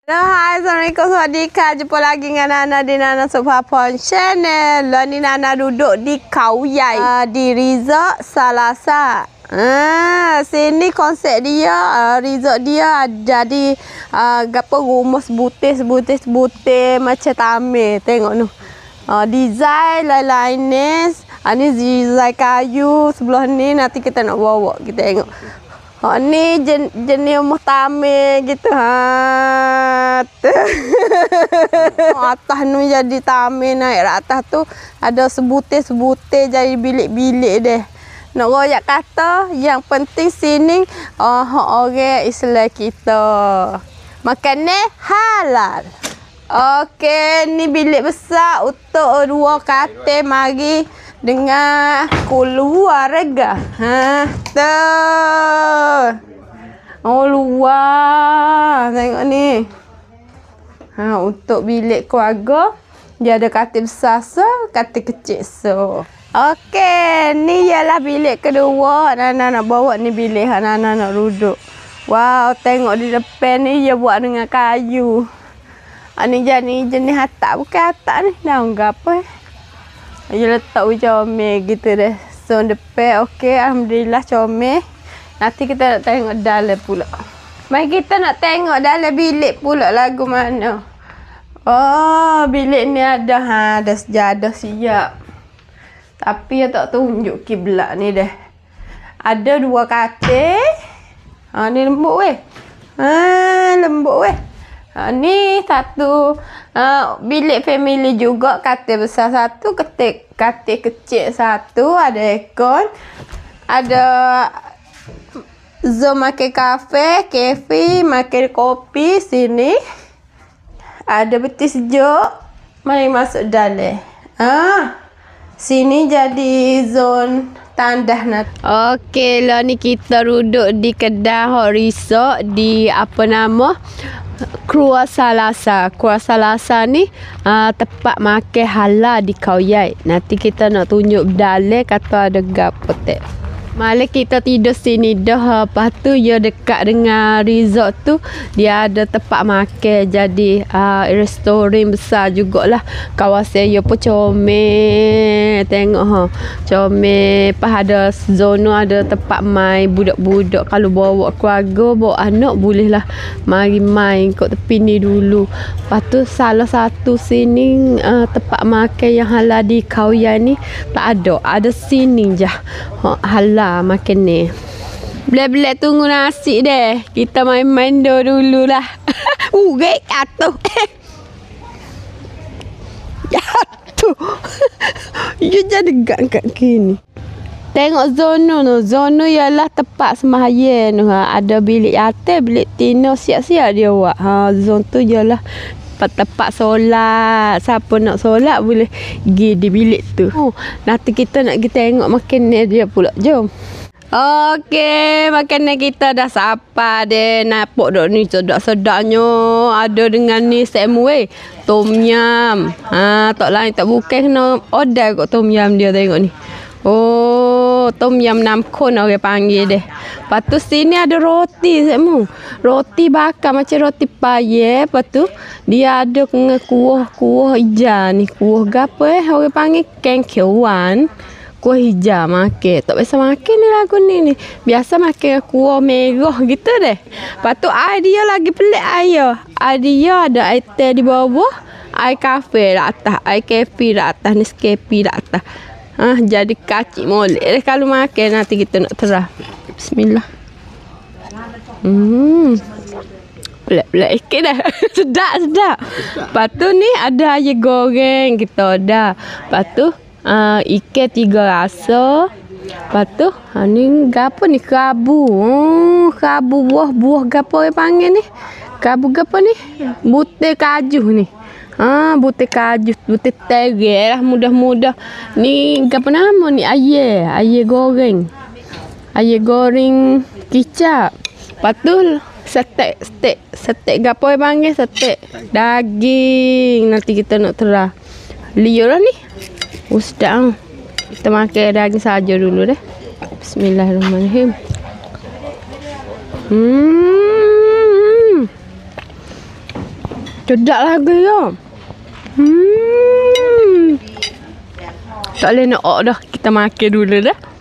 Hai, Assalamualaikum, sawadika. Jumpa lagi dengan Nana di Nana Subhapon Channel. Lah ni Nana duduk di Khao Yai, di resort Salasa. Sini konsep dia, resort dia jadi gapo rumah sebutir macam tamer. Tengok tu. Design lain-lain ni. Ni design kayu sebelah ni, nanti kita nak bawa kita tengok. Ni jenis rumah tamer gitu. Atas ni jadi tamer, naik atas tu ada sebutir jadi bilik-bilik deh. Nak royak kata, yang penting sini orang Islam kita. Makanan halal. Okey, ni bilik besar untuk 2 katil mari dengan keluarga. Tu. Oh, luar. Tengok ni. Untuk bilik keluarga, dia ada katil besar katil kecil Okey, ni ialah bilik kedua. Nana nak bawa ni bilik Nana nak duduk. Wow, tengok di depan ni dia buat dengan kayu. Ni jenis atap, bukan atap ni. Daun gapo dia letak comel gitu deh. So depan okey, alhamdulillah comel. Nanti kita nak tengok dalam pula. Mari kita nak tengok dalam bilik pula lagu mana. Oh, bilik ni ada sejadah siap. Tapi dia tak tunjuk kiblat ni dah. Ada 2 katil. Ni lembut weh. Lembut weh. Ni satu bilik family juga, katil besar satu, katil kecil satu, ada aircon, ada zon makan kafe, makan kopi sini. Ada peti sejuk. Mari masuk dalam. Sini jadi zon tandah nak. Okey, lah ni kita duduk di kedai resort di apa nama? Krua Salasa. Krua Salasa ni tempat makan halal di Khao Yai. Nanti kita nak tunjuk dalam kata ada gapo tak. Malam kita tidur sini dah. Lepas tu dia dekat dengan resort tu, dia ada tempat makan. Jadi restoran besar jugalah. Kawasan dia pun comel. Tengok comel. Lepas ada zona, ada tempat main budak-budak. Kalau bawa keluarga, bawa anak, bolehlah mari main kat tepi ni dulu. Lepas tu salah satu sini tempat makan yang halal di Khao Yai ni tak ada. Ada sini je halal makan ni. Bila-bila tunggu nasi deh. Kita main-main dululah. Gek atuh. Jatuh. You jadi gak gini. Tengok zona tu. Zona ialah tempat sembahyang tu. Ada bilik atas, bilik tina, siap-siap dia buat. Zona tu ialah tempat solat. Siapa nak solat boleh pergi di bilik tu. Nanti kita nak pergi tengok makanan dia pula. Jom. Okey, makanan kita dah sampai deh. Nampak dok ni sedap-sedapnya. Ada dengan ni semue, tom yum. Tak lain tak bukan kena order kot tom yum dia, tengok ni. Oh, tom yum 6 kon orang panggil deh. Lepas tu sini ada roti semua. Roti bakar macam roti payah. Lepas tu dia ada dengan kuah hijau ni. Kuah gapo orang panggil kengkewan. Kuah hijau makan. Tak biasa makan ni lagu ni. Biasa makan kuah merah gitu deh. Lepas tu air dia lagi pelik air. Air dia ada air teh di bawah, air kafe di atas, air kepi di atas, Nescafe di atas. Jadi kacik molek deh kalau makan. Nanti kita nak terah. Bismillah. Pelik-pelik ikut dah. Sedap. Lepas tu ni ada air goreng kita dah. Lepas tu ikan 3 rasa. Lepas tu ni gapo ni, kerabu. Kerabu buah gapo orang panggil ni? Kerabu gapo ni? Butir kaju ni. Butir kaju, butir tereh lah, mudah-mudah. Ni gapo nama ni? Air goreng. Air goreng kicap. Lepas tu steak gapo orang panggil? Steak daging. Nanti kita nak terah. Liur lah ni. Sedap. Kita makan daging saja dulu deh. Bismillahirrahmanirrahim. Sedap lagi ya. Tak boleh nak dah. Kita makan dulu dah.